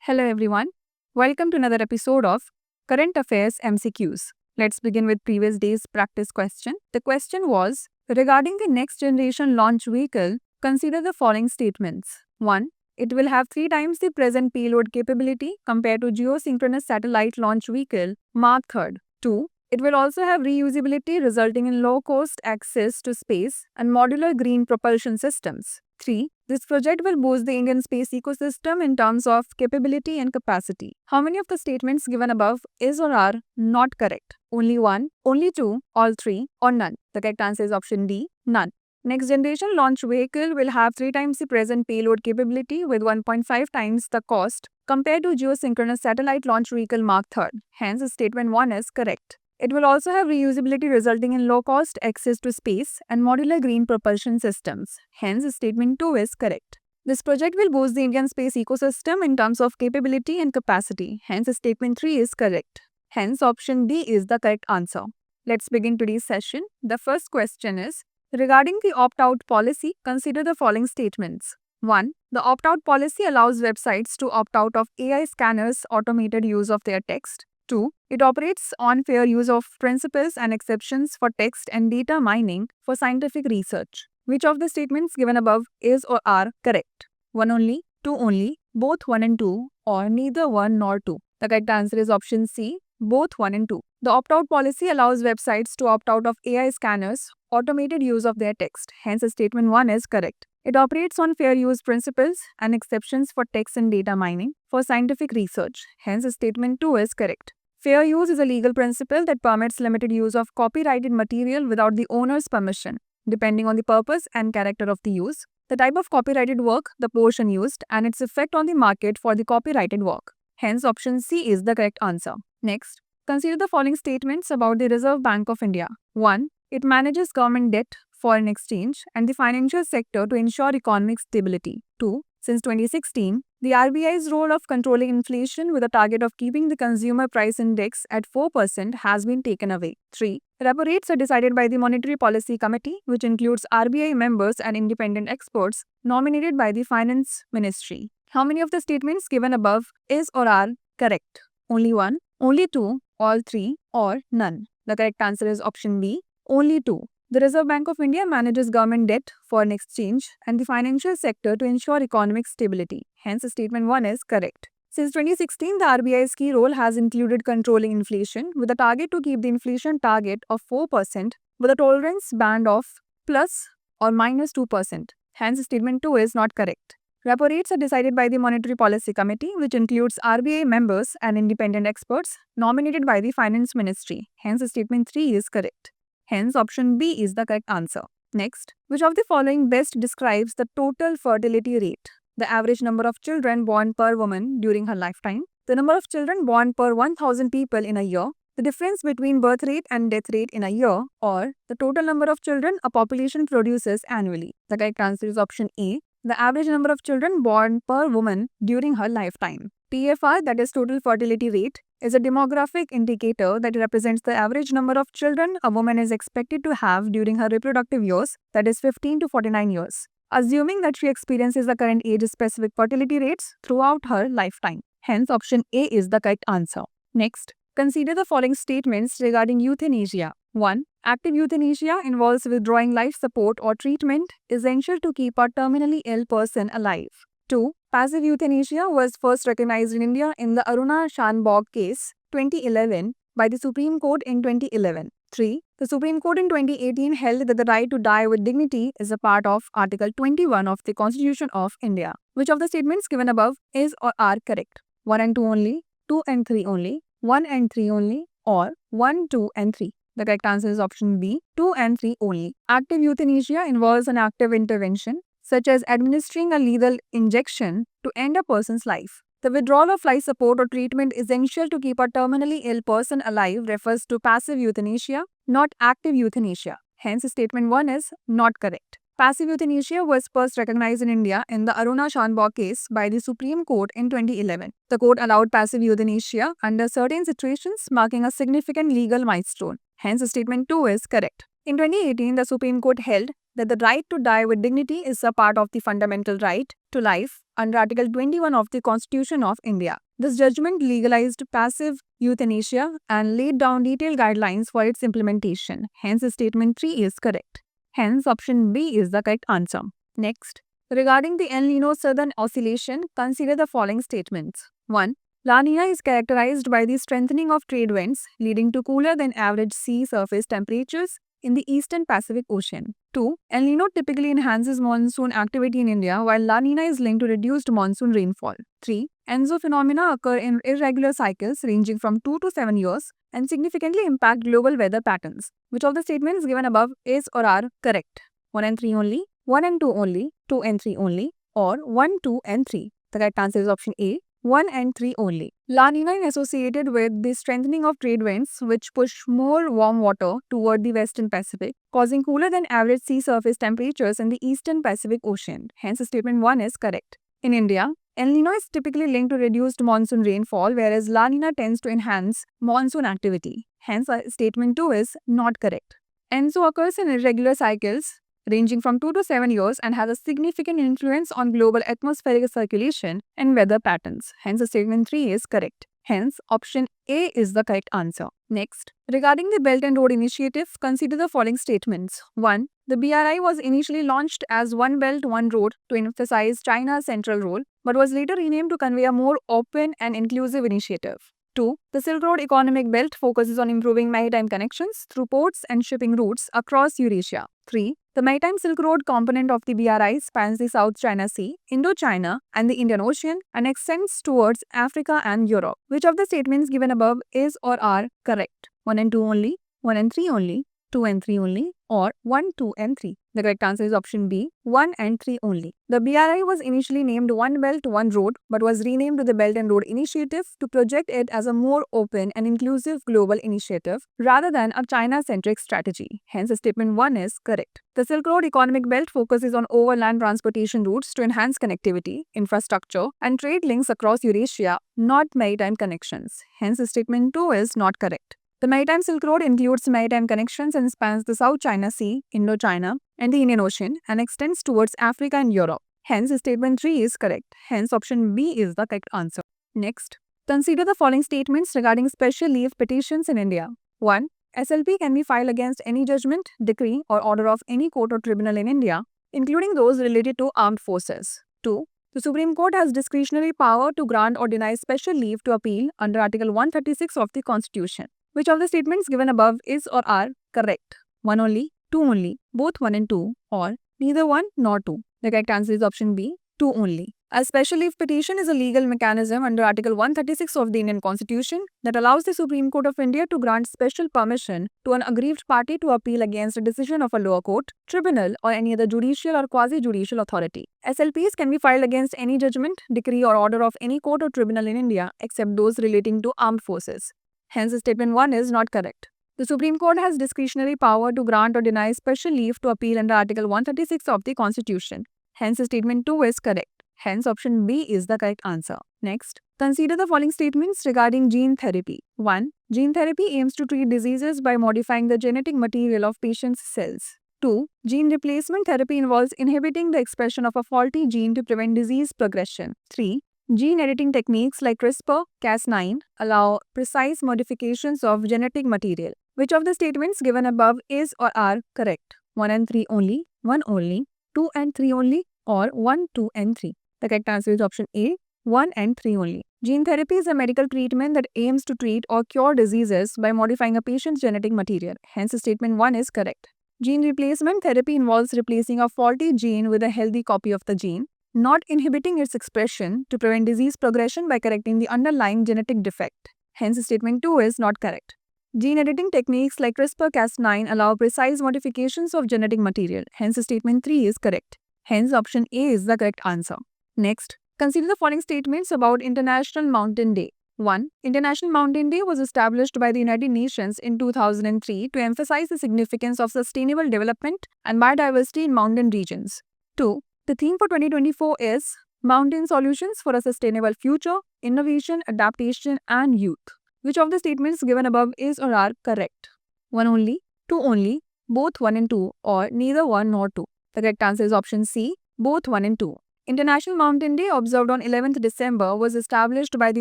Hello everyone. Welcome to another episode of Current Affairs MCQs. Let's begin with previous day's practice question. The question was, regarding the next generation launch vehicle, consider the following statements. 1. It will have 3 times the present payload capability compared to geosynchronous satellite launch vehicle Mark III. 2. It will also have reusability resulting in low-cost access to space and modular green propulsion systems. 3. This project will boost the Indian space ecosystem in terms of capability and capacity. How many of the statements given above is or are not correct? Only 1, only 2, all 3, or none? The correct answer is option D, none. Next generation launch vehicle will have 3 times the present payload capability with 1.5 times the cost compared to geosynchronous satellite launch vehicle Mark III. Hence, statement 1 is correct. It will also have reusability resulting in low-cost access to space and modular green propulsion systems. Hence, statement 2 is correct. This project will boost the Indian space ecosystem in terms of capability and capacity. Hence, statement 3 is correct. Hence, option D is the correct answer. Let's begin today's session. The first question is, regarding the opt-out policy, consider the following statements. 1. The opt-out policy allows websites to opt out of AI scanners' automated use of their text. 2. It operates on fair use of principles and exceptions for text and data mining for scientific research. Which of the statements given above is or are correct? 1 only, 2 only, both 1 and 2, or neither 1 nor 2? The correct answer is option C, both 1 and 2. The opt-out policy allows websites to opt out of AI scanners' automated use of their text. Hence, statement 1 is correct. It operates on fair use principles and exceptions for text and data mining for scientific research. Hence, statement 2 is correct. Fair use is a legal principle that permits limited use of copyrighted material without the owner's permission, depending on the purpose and character of the use, the type of copyrighted work, the portion used, and its effect on the market for the copyrighted work. Hence, option C is the correct answer. Next, consider the following statements about the Reserve Bank of India. 1. It manages government debt, foreign exchange, and the financial sector to ensure economic stability. 2. Since 2016, the RBI's role of controlling inflation with a target of keeping the consumer price index at 4% has been taken away. 3. Repo rates are decided by the Monetary Policy Committee, which includes RBI members and independent experts nominated by the Finance Ministry. How many of the statements given above is or are correct? Only 1, only 2, all 3, or none? The correct answer is option B, only 2. The Reserve Bank of India manages government debt, foreign exchange, and the financial sector to ensure economic stability. Hence, statement 1 is correct. Since 2016, the RBI's key role has included controlling inflation with a target to keep the inflation target of 4% with a tolerance band of plus or minus 2%. Hence, statement 2 is not correct. Repo rates are decided by the Monetary Policy Committee, which includes RBI members and independent experts nominated by the Finance Ministry. Hence, statement 3 is correct. Hence, option B is the correct answer. Next, which of the following best describes the total fertility rate? The average number of children born per woman during her lifetime, the number of children born per 1,000 people in a year, the difference between birth rate and death rate in a year, or the total number of children a population produces annually. The correct answer is option A, the average number of children born per woman during her lifetime. TFR, that is total fertility rate, is a demographic indicator that represents the average number of children a woman is expected to have during her reproductive years, that is 15 to 49 years, assuming that she experiences the current age-specific fertility rates throughout her lifetime. Hence, option A is the correct answer. Next, consider the following statements regarding euthanasia. 1. Active euthanasia involves withdrawing life support or treatment essential to keep a terminally ill person alive. 2. Passive euthanasia was first recognized in India in the Aruna Shanbhog case 2011 by the Supreme Court in 2011. 3. The Supreme Court in 2018 held that the right to die with dignity is a part of Article 21 of the Constitution of India. Which of the statements given above is or are correct? 1 and 2 only, 2 and 3 only, 1 and 3 only, or 1, 2 and 3? The correct answer is option B, 2 and 3 only. Active euthanasia involves an active intervention, such as administering a lethal injection to end a person's life. The withdrawal of life support or treatment essential to keep a terminally ill person alive refers to passive euthanasia, not active euthanasia. Hence, statement 1 is not correct. Passive euthanasia was first recognized in India in the Aruna Shanbhog case by the Supreme Court in 2011. The court allowed passive euthanasia under certain situations, marking a significant legal milestone. Hence, statement 2 is correct. In 2018, the Supreme Court held that the right to die with dignity is a part of the fundamental right to life under Article 21 of the Constitution of India. This judgment legalized passive euthanasia and laid down detailed guidelines for its implementation. Hence, statement 3 is correct. Hence, option B is the correct answer. Next, regarding the El Nino Southern Oscillation, consider the following statements. 1. La Nina is characterized by the strengthening of trade winds, leading to cooler than average sea surface temperatures in the eastern Pacific Ocean. 2. El Nino typically enhances monsoon activity in India, while La Nina is linked to reduced monsoon rainfall. 3. Enso phenomena occur in irregular cycles ranging from 2 to 7 years and significantly impact global weather patterns. Which of the statements given above is or are correct? 1 and 3 only, 1 and 2 only, 2 and 3 only, or 1, 2 and 3? The correct answer is option A, 1 and 3 only. La Nina is associated with the strengthening of trade winds, which push more warm water toward the western Pacific, causing cooler than average sea surface temperatures in the eastern Pacific Ocean. Hence, statement 1 is correct. In India, El Nino is typically linked to reduced monsoon rainfall, whereas La Nina tends to enhance monsoon activity. Hence, statement 2 is not correct. Enso occurs in irregular cycles ranging from 2 to 7 years and has a significant influence on global atmospheric circulation and weather patterns. Hence, statement 3 is correct. Hence, option A is the correct answer. Next, regarding the Belt and Road Initiative, consider the following statements. 1. The BRI was initially launched as One Belt, One Road to emphasize China's central role, but was later renamed to convey a more open and inclusive initiative. 2. The Silk Road Economic Belt focuses on improving maritime connections through ports and shipping routes across Eurasia. 3. The Maritime Silk Road component of the BRI spans the South China Sea, Indochina, and the Indian Ocean and extends towards Africa and Europe. Which of the statements given above is or are correct? 1 and 2 only, 1 and 3 only, 2 and 3 only, or 1, 2 and 3? The correct answer is option B, 1 and 3 only. The BRI was initially named One Belt, One Road, but was renamed to the Belt and Road Initiative to project it as a more open and inclusive global initiative rather than a China-centric strategy. Hence, statement 1 is correct. The Silk Road Economic Belt focuses on overland transportation routes to enhance connectivity, infrastructure, and trade links across Eurasia, not maritime connections. Hence, statement 2 is not correct. The Maritime Silk Road includes maritime connections and spans the South China Sea, Indochina, and the Indian Ocean and extends towards Africa and Europe. Hence, statement 3 is correct. Hence, option B is the correct answer. Next, consider the following statements regarding special leave petitions in India. 1. SLP can be filed against any judgment, decree, or order of any court or tribunal in India, including those related to armed forces. 2. The Supreme Court has discretionary power to grant or deny special leave to appeal under Article 136 of the Constitution. Which of the statements given above is or are correct? 1 only, 2 only, both 1 and 2, or neither 1 nor 2? The correct answer is option B, 2 only. A special leave petition is a legal mechanism under Article 136 of the Indian Constitution that allows the Supreme Court of India to grant special permission to an aggrieved party to appeal against a decision of a lower court, tribunal, or any other judicial or quasi-judicial authority. SLPs can be filed against any judgment, decree, or order of any court or tribunal in India except those relating to armed forces. Hence, statement 1 is not correct. The Supreme Court has discretionary power to grant or deny special leave to appeal under Article 136 of the Constitution. Hence, statement 2 is correct. Hence, option B is the correct answer. Next, consider the following statements regarding gene therapy. 1. Gene therapy aims to treat diseases by modifying the genetic material of patients' cells. 2. Gene replacement therapy involves inhibiting the expression of a faulty gene to prevent disease progression. 3. Gene editing techniques like CRISPR-Cas9 allow precise modifications of genetic material. Which of the statements given above is or are correct? 1 and 3 only, 1 only, 2 and 3 only, or 1, 2 and 3? The correct answer is option A, 1 and 3 only. Gene therapy is a medical treatment that aims to treat or cure diseases by modifying a patient's genetic material. Hence, statement 1 is correct. Gene replacement therapy involves replacing a faulty gene with a healthy copy of the gene, not inhibiting its expression to prevent disease progression by correcting the underlying genetic defect. Hence, statement 2 is not correct. Gene editing techniques like CRISPR-Cas9 allow precise modifications of genetic material. Hence, statement 3 is correct. Hence, option A is the correct answer. Next, consider the following statements about International Mountain Day. 1. International Mountain Day was established by the United Nations in 2003 to emphasize the significance of sustainable development and biodiversity in mountain regions. 2. The theme for 2024 is Mountain Solutions for a Sustainable Future, Innovation, Adaptation, and Youth. Which of the statements given above is or are correct? 1 only, 2 only, both 1 and 2, or neither 1 nor 2? The correct answer is option C, both 1 and 2. International Mountain Day, observed on 11th December, was established by the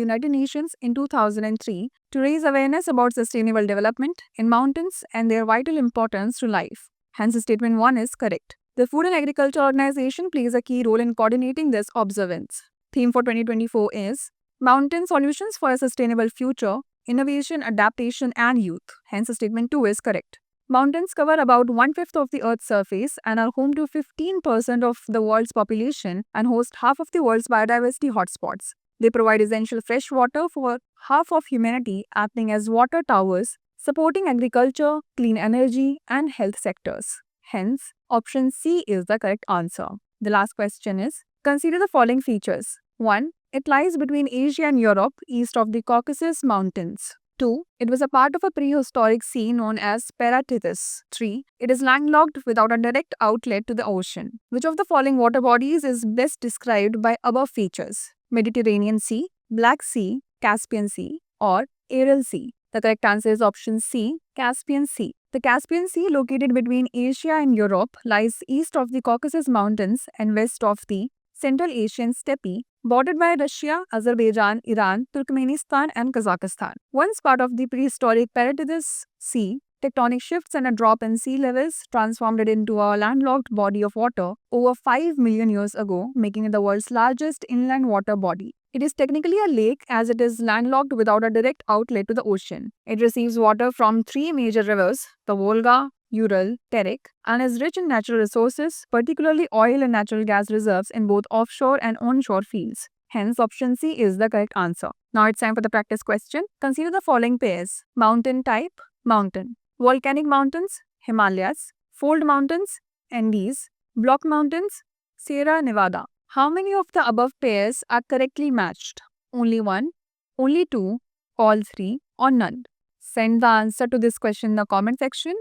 United Nations in 2003 to raise awareness about sustainable development in mountains and their vital importance to life. Hence, statement 1 is correct. The Food and Agriculture Organization plays a key role in coordinating this observance. Theme for 2024 is Mountain Solutions for a Sustainable Future, Innovation, Adaptation and Youth. Hence, statement 2 is correct. Mountains cover about 1/5 of the Earth's surface and are home to 15% of the world's population and host half of the world's biodiversity hotspots. They provide essential fresh water for half of humanity, acting as water towers, supporting agriculture, clean energy, and health sectors. Hence, option C is the correct answer. The last question is, consider the following features. 1. It lies between Asia and Europe, east of the Caucasus Mountains. 2. It was a part of a prehistoric sea known as Paratithys. 3. It is landlocked without a direct outlet to the ocean. Which of the following water bodies is best described by above features? Mediterranean Sea, Black Sea, Caspian Sea, or Aral Sea? The correct answer is option C, Caspian Sea. The Caspian Sea, located between Asia and Europe, lies east of the Caucasus Mountains and west of the Central Asian steppe, bordered by Russia, Azerbaijan, Iran, Turkmenistan, and Kazakhstan. Once part of the prehistoric Paratithys Sea, tectonic shifts and a drop in sea levels transformed it into a landlocked body of water over 5 million years ago, making it the world's largest inland water body. It is technically a lake as it is landlocked without a direct outlet to the ocean. It receives water from 3 major rivers, the Volga, Ural, Terek, and is rich in natural resources, particularly oil and natural gas reserves in both offshore and onshore fields. Hence, option C is the correct answer. Now it's time for the practice question. Consider the following pairs. Mountain type, mountain. Volcanic mountains, Himalayas. Fold mountains, Andes. Block mountains, Sierra Nevada. How many of the above pairs are correctly matched? Only 1, only 2, all 3, or none? Send the answer to this question in the comment section.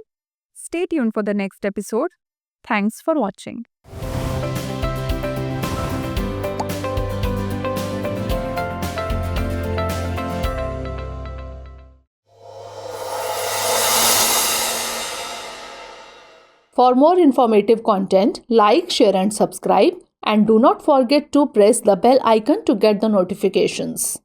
Stay tuned for the next episode. Thanks for watching. For more informative content, like, share and subscribe, and do not forget to press the bell icon to get the notifications.